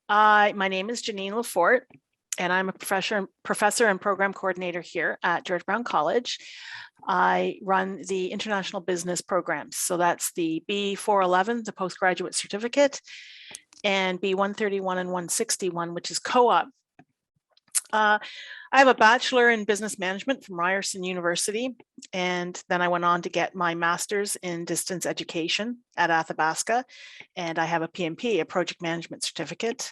My name is Janine Lafort, and I'm a professor and program coordinator here at George Brown College. I run the International Business programs. So that's the B411, the postgraduate certificate, and B131 and 161, which is co-op. I have a bachelor in business management from Ryerson University, and then I went on to get my master's in distance education at Athabasca, and I have a PMP, a project management certificate.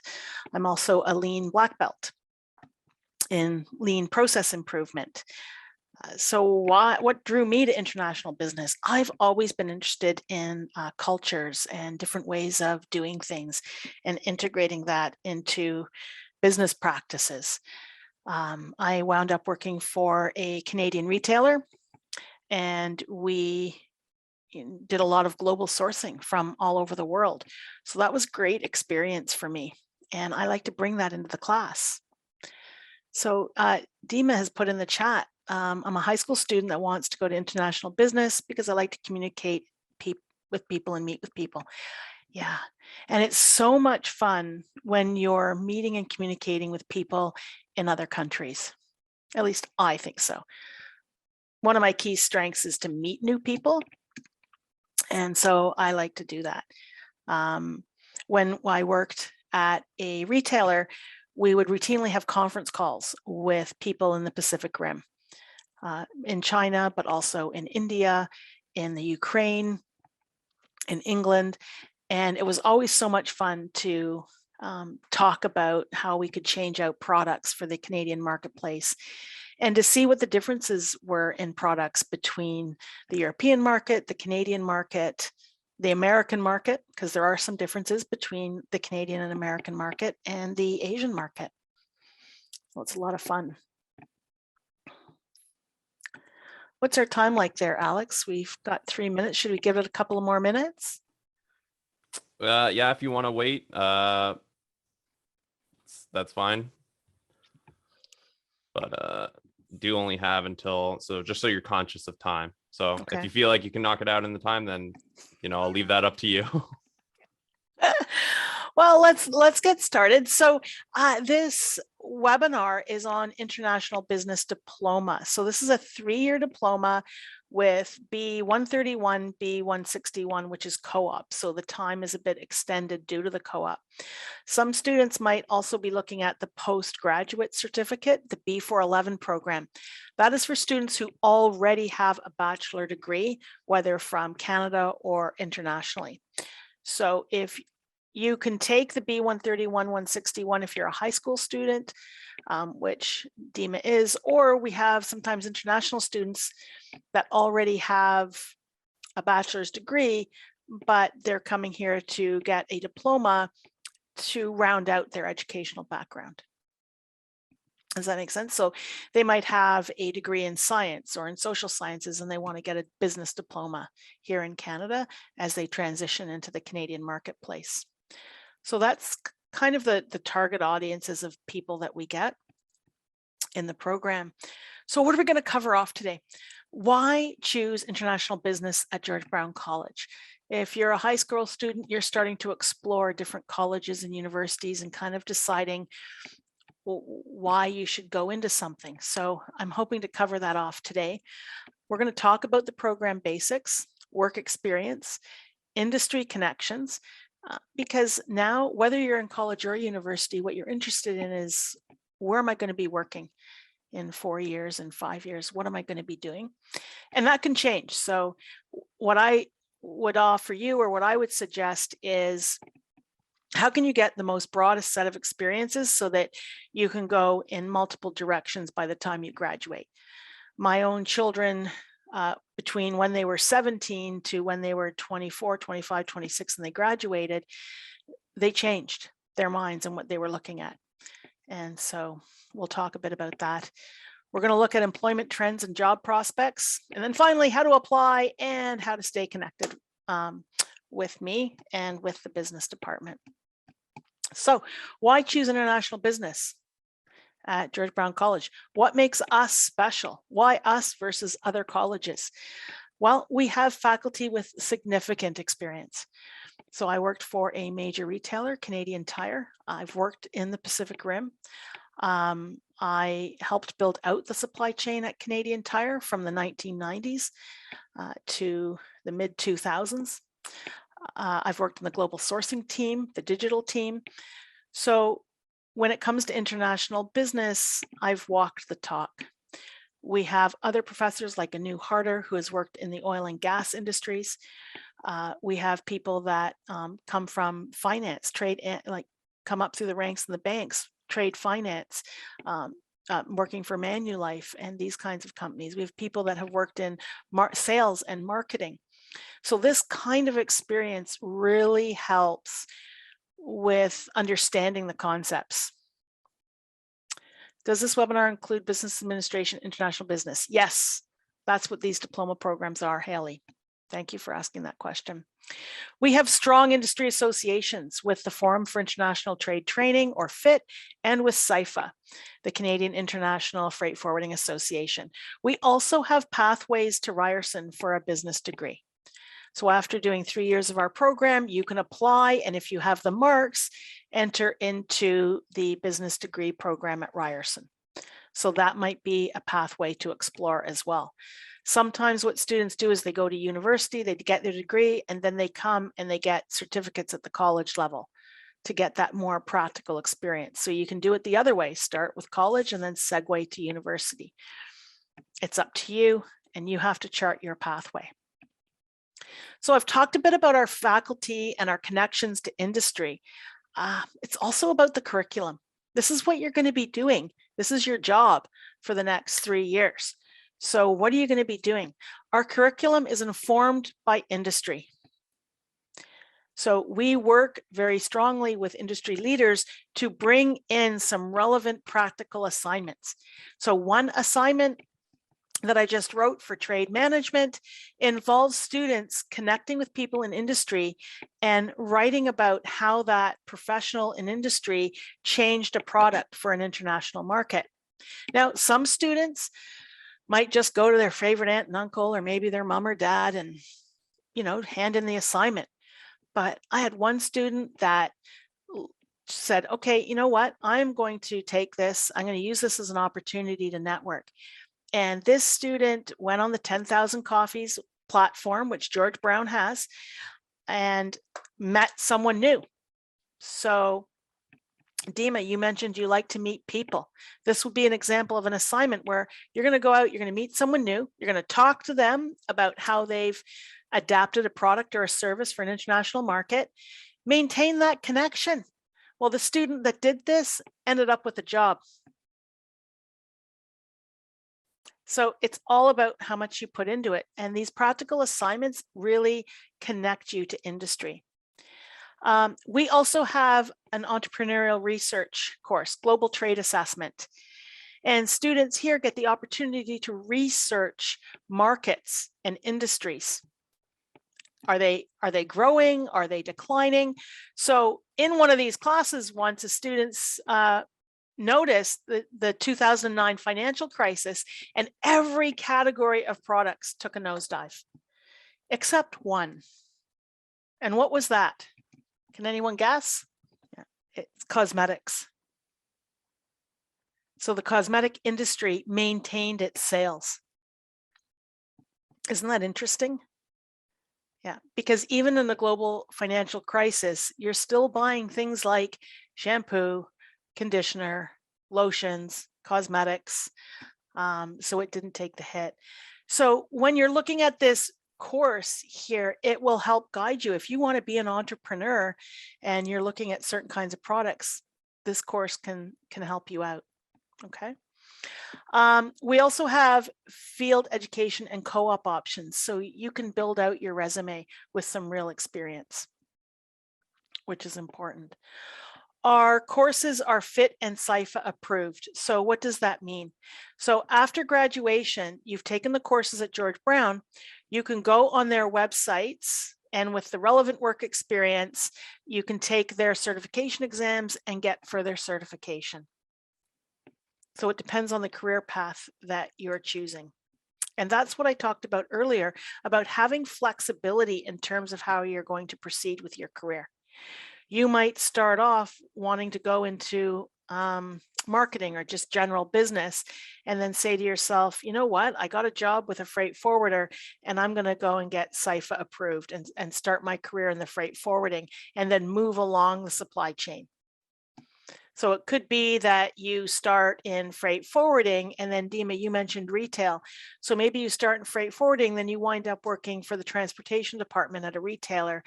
I'm also a lean black belt in lean process improvement. So what drew me to international business? I've always been interested in cultures and different ways of doing things and integrating that into business practices. I wound up working for a Canadian retailer, and we did a lot of global sourcing from all over the world. So that was great experience for me, and I like to bring that into the class. So Dima has put in the chat, I'm a high school student that wants to go to international business because I like to communicate with people and meet with people. Yeah, and it's so much fun when you're meeting and communicating with people in other countries. At least I think so. One of my key strengths is to meet new people, and so I like to do that. When I worked at a retailer, we would routinely have conference calls with people in the Pacific Rim, in China, but also in India, in the Ukraine, in England. And it was always so much fun to talk about how we could change out products for the Canadian marketplace and to see what the differences were in products between the European market, the Canadian market, the American market, because there are some differences between the Canadian and American market and the Asian market. Well, it's a lot of fun. What's our time like there, Alex? We've got 3 minutes. Should we give it a couple of more minutes? Yeah, if you want to wait, that's fine. But do only have until, so just so you're conscious of time. So okay. If you feel like you can knock it out in the time, then, I'll leave that up to you. Well, let's get started. So this webinar is on International Business Diploma. So this is a 3-year diploma with B131, B161, which is co-op. So the time is a bit extended due to the co-op. Some students might also be looking at the postgraduate certificate, the B411 program. That is for students who already have a bachelor degree, whether from Canada or internationally. So if you can take the B131, 161 if you're a high school student, which Dima is, or we have sometimes international students that already have a bachelor's degree, but they're coming here to get a diploma to round out their educational background. Does that make sense? So they might have a degree in science or in social sciences, and they want to get a business diploma here in Canada as they transition into the Canadian marketplace. So that's kind of the target audiences of people that we get in the program. So what are we going to cover off today? Why choose international business at George Brown College? If you're a high school student, you're starting to explore different colleges and universities and kind of deciding why you should go into something. So I'm hoping to cover that off today. We're going to talk about the program basics, work experience, industry connections, because now whether you're in college or university, what you're interested in is, where am I going to be working in 4 years and 5 years? What am I going to be doing? And that can change. So what I would offer you, or what I would suggest, is how can you get the most broadest set of experiences so that you can go in multiple directions by the time you graduate. My own children, between when they were 17 to when they were 24, 25, 26, and they graduated, they changed their minds and what they were looking at. And so we'll talk a bit about that. We're going to look at employment trends and job prospects. And then finally, how to apply and how to stay connected with me and with the business department. So why choose international business at George Brown College? What makes us special? Why us versus other colleges? Well, we have faculty with significant experience. So I worked for a major retailer, Canadian Tire. I've worked in the Pacific Rim. I helped build out the supply chain at Canadian Tire from the 1990s to the mid 2000s. I've worked in the global sourcing team, the digital team. So when it comes to international business, I've walked the talk. We have other professors like Anu Harder, who has worked in the oil and gas industries. We have people that come from finance, trade, like come up through the ranks in the banks, trade finance, working for Manulife and these kinds of companies. We have people that have worked in sales and marketing. So this kind of experience really helps with understanding the concepts. Does this webinar include business administration, international business? Yes, that's what these diploma programs are, Haley. Thank you for asking that question. We have strong industry associations with the Forum for International Trade Training, or FIT, and with CIFA, the Canadian International Freight Forwarding Association. We also have pathways to Ryerson for a business degree. So after doing 3 years of our program, you can apply, and if you have the marks, enter into the business degree program at Ryerson. So that might be a pathway to explore as well. Sometimes what students do is they go to university, they get their degree, and then they come and they get certificates at the college level to get that more practical experience. So you can do it the other way, start with college and then segue to university. It's up to you, and you have to chart your pathway. So I've talked a bit about our faculty and our connections to industry. It's also about the curriculum. This is what you're going to be doing. This is your job for the next 3 years. So what are you going to be doing? Our curriculum is informed by industry. So we work very strongly with industry leaders to bring in some relevant practical assignments. So one assignment that I just wrote for trade management involves students connecting with people in industry and writing about how that professional in industry changed a product for an international market. Now, some students might just go to their favorite aunt and uncle, or maybe their mom or dad, and, hand in the assignment. But I had one student that said, okay, you know what? I'm going to take this. I'm going to use this as an opportunity to network. And this student went on the 10,000 Coffees platform, which George Brown has, and met someone new. So Dima, you mentioned you like to meet people. This would be an example of an assignment where you're going to go out, you're going to meet someone new, you're going to talk to them about how they've adapted a product or a service for an international market, maintain that connection. Well, the student that did this ended up with a job. So it's all about how much you put into it. And these practical assignments really connect you to industry. We also have an entrepreneurial research course, Global Trade Assessment. And students here get the opportunity to research markets and industries. Are they growing? Are they declining? So in one of these classes, once the students noticed the 2009 financial crisis, and every category of products took a nosedive, except one. And what was that? Can anyone guess? Yeah, it's cosmetics. So the cosmetic industry maintained its sales. Isn't that interesting? Yeah, because even in the global financial crisis, you're still buying things like shampoo, conditioner, lotions, cosmetics. So it didn't take the hit. So when you're looking at this course here, it will help guide you. If you want to be an entrepreneur and you're looking at certain kinds of products, this course can help you out. Okay. We also have field education and co-op options, so you can build out your resume with some real experience, which is important. Our courses are FIT and CIFA approved. So what does that mean? So after graduation, you've taken the courses at George Brown, you can go on their websites, and with the relevant work experience, you can take their certification exams and get further certification. So it depends on the career path that you're choosing. And that's what I talked about earlier, about having flexibility in terms of how you're going to proceed with your career. You might start off wanting to go into marketing or just general business, and then say to yourself, you know what, I got a job with a freight forwarder and I'm going to go and get SIFA approved and start my career in the freight forwarding and then move along the supply chain. So it could be that you start in freight forwarding, and then Dima, you mentioned retail. So maybe you start in freight forwarding, then you wind up working for the transportation department at a retailer,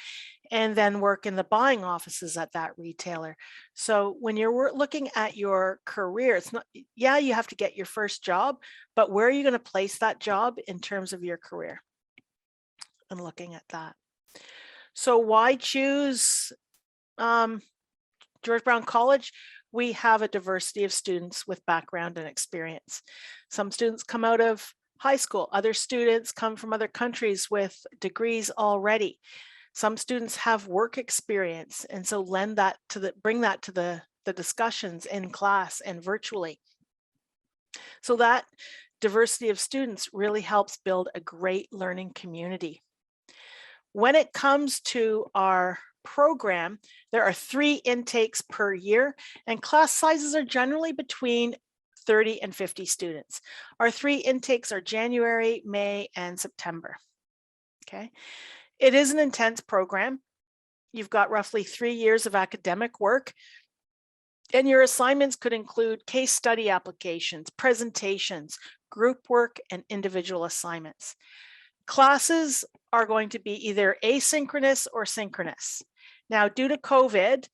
and then work in the buying offices at that retailer. So when you're looking at your career, it's not, yeah, you have to get your first job, but where are you going to place that job in terms of your career? And looking at that. So why choose George Brown College? We have a diversity of students with background and experience. Some students come out of high school. Other students come from other countries with degrees already. Some students have work experience, and so bring that to the discussions in class and virtually. So that diversity of students really helps build a great learning community. When it comes to our program, there are 3 intakes per year, and class sizes are generally between 30 and 50 students. Our 3 intakes are January, May, and September. Okay. It is an intense program. You've got roughly 3 years of academic work, and your assignments could include case study applications, presentations, group work, and individual assignments. Classes are going to be either asynchronous or synchronous. Now, due to COVID,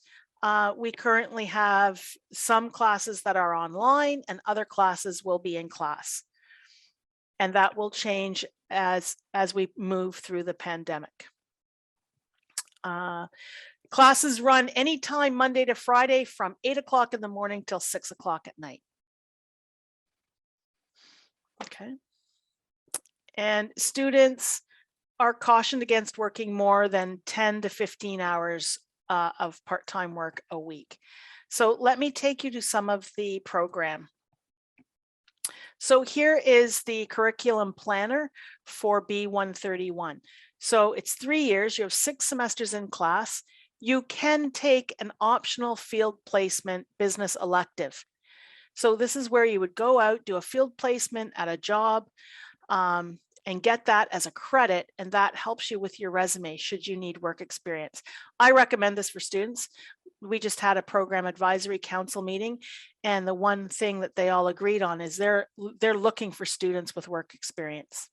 we currently have some classes that are online and other classes will be in class. And that will change as we move through the pandemic. Classes run anytime Monday to Friday from 8 o'clock in the morning till 6 o'clock at night. Okay. And students are cautioned against working more than 10 to 15 hours of part-time work a week. So let me take you to some of the program. So here is the curriculum planner for B131. So it's 3 years, you have 6 semesters in class. You can take an optional field placement business elective. So this is where you would go out, do a field placement at a job, and get that as a credit, and that helps you with your resume should you need work experience. I recommend this for students. We just had a program advisory council meeting, and the one thing that they all agreed on is they're looking for students with work experience.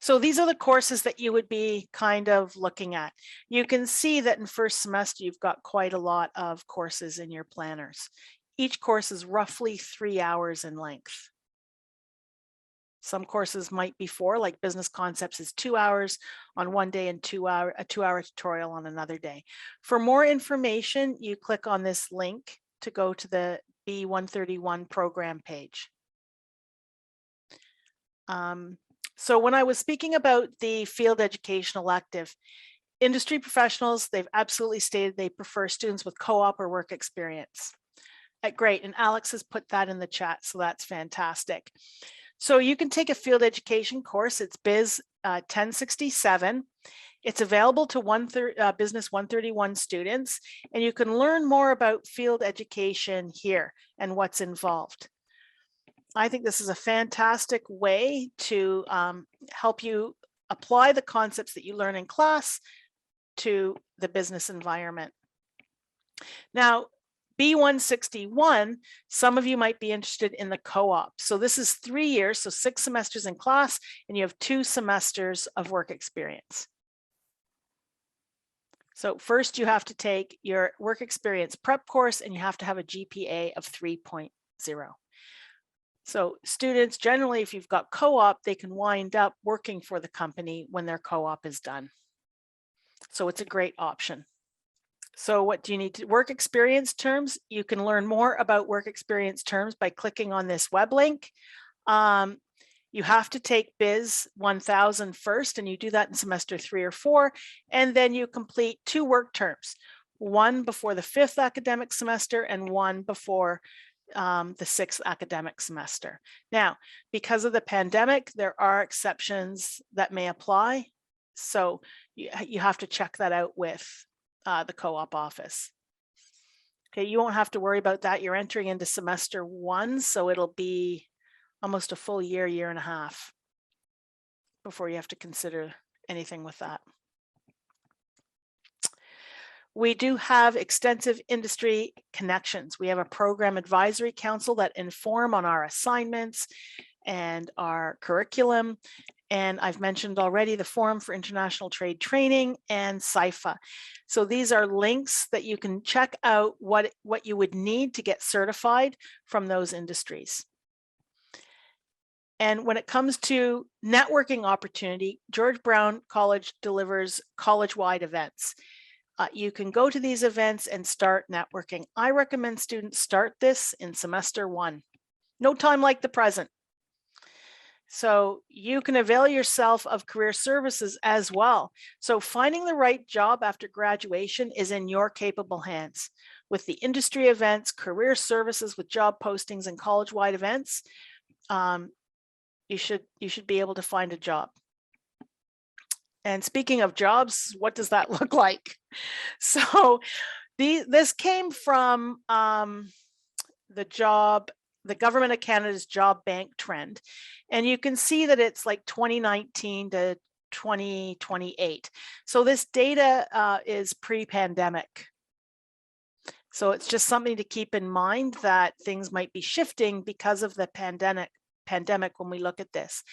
So these are the courses that you would be kind of looking at. You can see that in first semester, you've got quite a lot of courses in your planners. Each course is roughly 3 hours in length. Some courses might be 4, like business concepts is 2 hours on one day and a 2-hour tutorial on another day. For more information, you click on this link to go to the B131 program page. So when I was speaking about the field education elective, industry professionals, they've absolutely stated they prefer students with co-op or work experience. Great, and Alex has put that in the chat, so that's fantastic. So you can take a field education course. It's Biz 1067. It's available to Business 131 students, and you can learn more about field education here and what's involved. I think this is a fantastic way to help you apply the concepts that you learn in class to the business environment. Now, B161, some of you might be interested in the co-op. So this is 3 years, so 6 semesters in class, and you have 2 semesters of work experience. So first you have to take your work experience prep course, and you have to have a GPA of 3.0. So students, generally, if you've got co-op, they can wind up working for the company when their co-op is done. So it's a great option. So what do you need to work experience terms? You can learn more about work experience terms by clicking on this web link. You have to take Biz 1000 first, and you do that in semester 3 or 4, and then you complete 2 work terms, one before the 5th academic semester and one before the 6th academic semester. Now, because of the pandemic, there are exceptions that may apply. So you have to check that out with the co-op office. Okay, you won't have to worry about that. You're entering into semester 1, so it'll be almost a full year, year and a half before you have to consider anything with that. We do have extensive industry connections. We have a program advisory council that inform on our assignments and our curriculum. And I've mentioned already the Forum for International Trade Training and CIFA. So these are links that you can check out what you would need to get certified from those industries. And when it comes to networking opportunity, George Brown College delivers college-wide events. You can go to these events and start networking. I recommend students start this in semester 1. No time like the present. So you can avail yourself of career services as well. So finding the right job after graduation is in your capable hands. With the industry events, career services with job postings and college-wide events, you should be able to find a job. And speaking of jobs, what does that look like? So this came from the Government of Canada's job bank trend. And you can see that it's like 2019 to 2028. So this data is pre-pandemic. So it's just something to keep in mind that things might be shifting because of the pandemic when we look at this.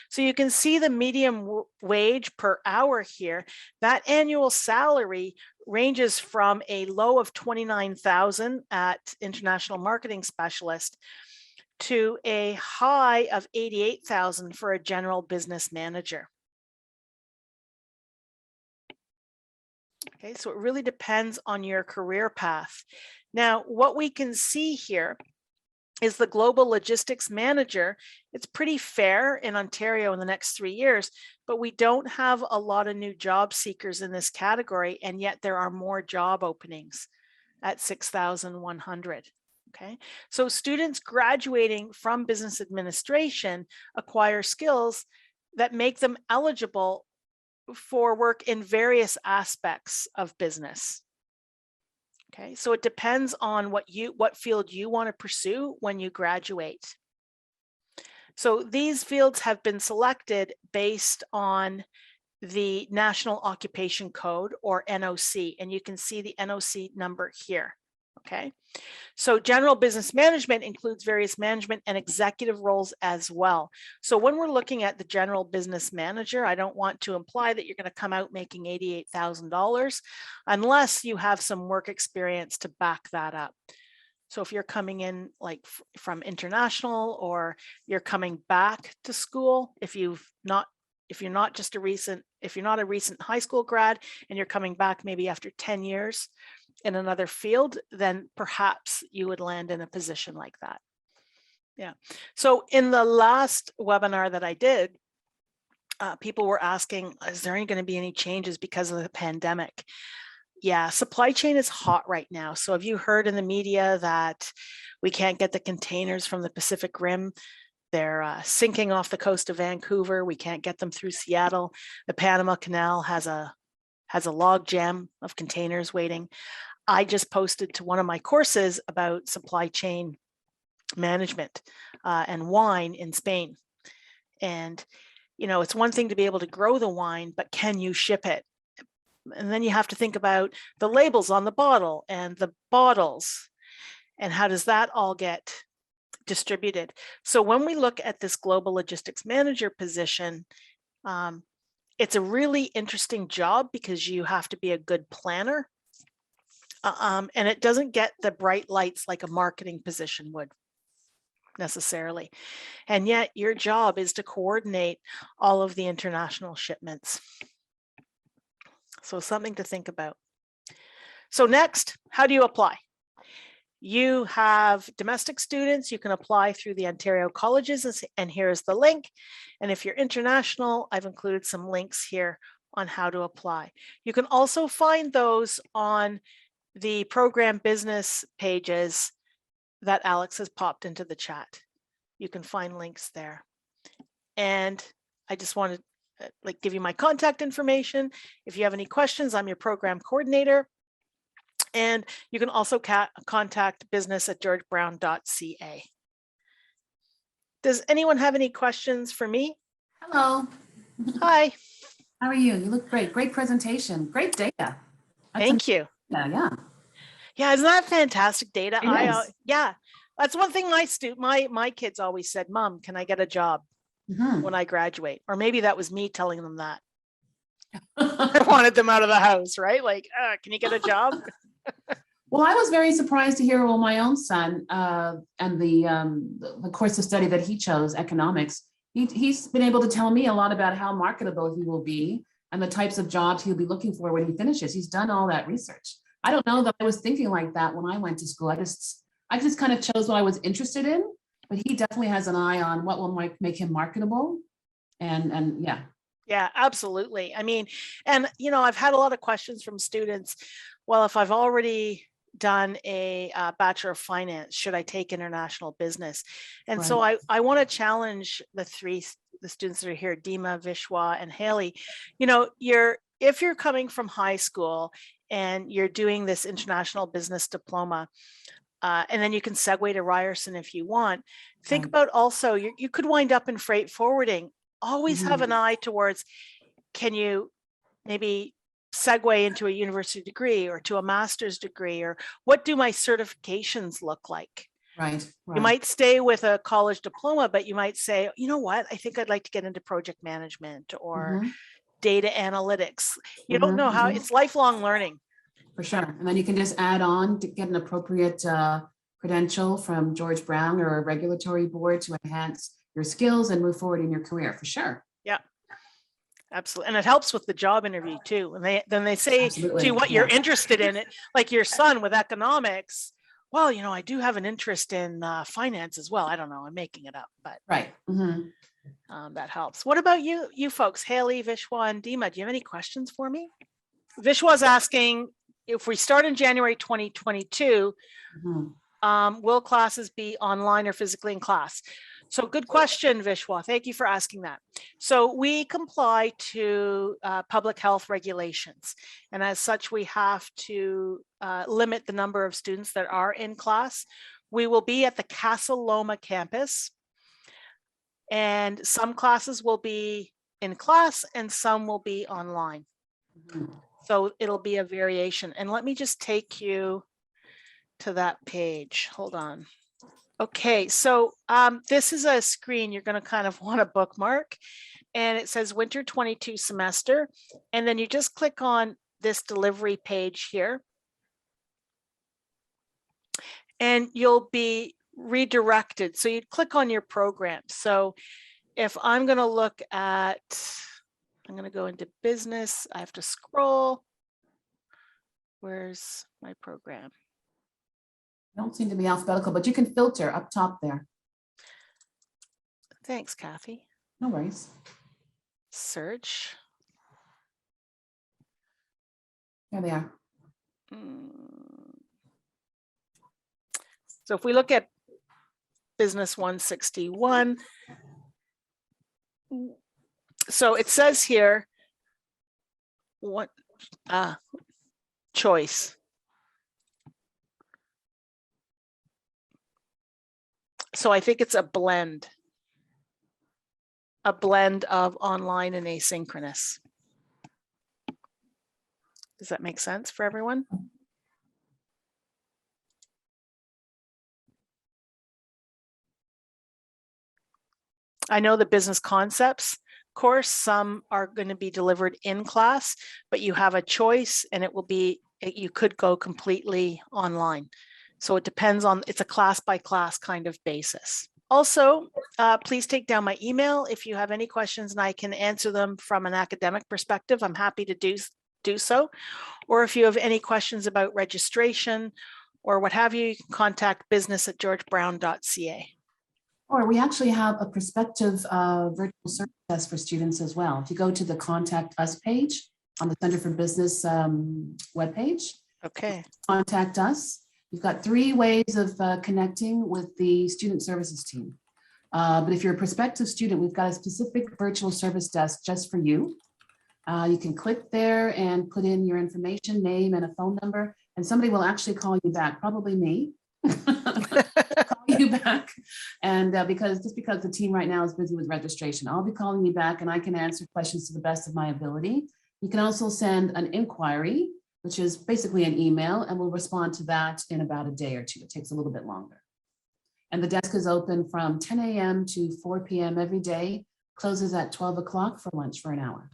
So you can see the median wage per hour here. That annual salary ranges from a low of $29,000 at International Marketing Specialist to a high of $88,000 for a general business manager. Okay, so it really depends on your career path. Now, what we can see here is the global logistics manager. It's pretty fair in Ontario in the next 3 years, but we don't have a lot of new job seekers in this category, and yet there are more job openings at 6,100. Okay, so students graduating from business administration acquire skills that make them eligible for work in various aspects of business. Okay, so it depends on what field you want to pursue when you graduate. So these fields have been selected based on the National Occupation Code, or NOC, and you can see the NOC number here. Okay, so general business management includes various management and executive roles as well. So when we're looking at the general business manager, I don't want to imply that you're going to come out making $88,000 unless you have some work experience to back that up. So if you're coming in like from international, or you're coming back to school, if you're not a recent high school grad and you're coming back maybe after 10 years in another field, then perhaps you would land in a position like that. Yeah. So in the last webinar that I did, people were asking, is there going to be any changes because of the pandemic? Yeah, supply chain is hot right now. So have you heard in the media that we can't get the containers from the Pacific Rim? They're sinking off the coast of Vancouver. We can't get them through Seattle. The Panama Canal has a log jam of containers waiting. I just posted to one of my courses about supply chain management and wine in Spain. And, you know, it's one thing to be able to grow the wine, but can you ship it? And then you have to think about the labels on the bottle and the bottles, and how does that all get distributed? So when we look at this global logistics manager position, it's a really interesting job because you have to be a good planner. And it doesn't get the bright lights like a marketing position would necessarily. And yet your job is to coordinate all of the international shipments. So something to think about. So next, how do you apply? You have domestic students, you can apply through the Ontario colleges, and here's the link. And if you're international, I've included some links here on how to apply. You can also find those on the program business pages that Alex has popped into the chat. You can find links there. And I just wanted to give you my contact information. If you have any questions, I'm your program coordinator. And you can also contact business@georgebrown.ca. Does anyone have any questions for me? Hello. Hi. How are you? You look great. Great presentation. Great data. Thank you. Yeah. Yeah, isn't that fantastic data? It is. Yeah, that's one thing my kids always said, Mom, can I get a job when I graduate? Or maybe that was me telling them that. I wanted them out of the house, right? Like, can you get a job? Well, I was very surprised to hear, well, my own son and the course of study that he chose, economics, he's been able to tell me a lot about how marketable he will be and the types of jobs he'll be looking for when he finishes. He's done all that research. I don't know that I was thinking like that when I went to school. I just kind of chose what I was interested in, but he definitely has an eye on what will make him marketable. And yeah. Yeah, absolutely. I mean, and I've had a lot of questions from students. Well, if I've already done a Bachelor of Finance, should I take international business? And Right. so I want to challenge the students that are here, Dima, Vishwa, and Haley. If you're coming from high school and you're doing this International Business Diploma, and then you can segue to Ryerson if you want. Think about also, you could wind up in freight forwarding. Always have an eye towards, can you maybe segue into a university degree or to a master's degree, or what do my certifications look like? Right. You might stay with a college diploma, but you might say, you know what, I think I'd like to get into project management or data analytics. You don't know how, it's lifelong learning. For sure. And then you can just add on to get an appropriate credential from George Brown or a regulatory board to enhance your skills and move forward in your career, for sure. Yeah, absolutely. And it helps with the job interview too. And then they say Absolutely. to what you're interested in, it, like your son with economics. Well, I do have an interest in finance as well. I don't know, I'm making it up, but right. That helps. What about you folks, Haley, Vishwa, and Dima? Do you have any questions for me? Vishwa's asking, if we start in January 2022, will classes be online or physically in class? So good question, Vishwa. Thank you for asking that. So we comply to public health regulations. And as such, we have to limit the number of students that are in class. We will be at the Casa Loma campus. And some classes will be in class and some will be online. So it'll be a variation. And let me just take you to that page. Hold on. Okay, so this is a screen you're going to kind of want to bookmark, and it says winter 22 semester. And then you just click on this delivery page here. And you'll be redirected. So you click on your program. So if I'm going to look at, I'm going to go into business. I have to scroll. Where's my program? Don't seem to be alphabetical, but you can filter up top there. Thanks, Kathy. No worries. Search. There they are. So if we look at business 161, so it says here, what choice. So I think it's a blend of online and asynchronous. Does that make sense for everyone? I know the business concepts course, some are going to be delivered in class, but you have a choice and it will be, you could go completely online. So it depends on, it's a class by class kind of basis. Also, please take down my email if you have any questions and I can answer them from an academic perspective. I'm happy to do so. Or if you have any questions about registration or what have you, you can contact business@georgebrown.ca. Or we actually have a prospective virtual search test for students as well. If you go to the Contact Us page on the Center for Business webpage, okay, contact us. You've got 3 ways of connecting with the student services team. But if you're a prospective student, we've got a specific virtual service desk just for you. You can click there and put in your information, name, and a phone number, and somebody will actually call you back, probably me. Call you back. And because the team right now is busy with registration, I'll be calling you back and I can answer questions to the best of my ability. You can also send an inquiry, which is basically an email, and we'll respond to that in about a day or 2. It takes a little bit longer. And the desk is open from 10 a.m. to 4 p.m. every day, closes at 12 o'clock for lunch for an hour.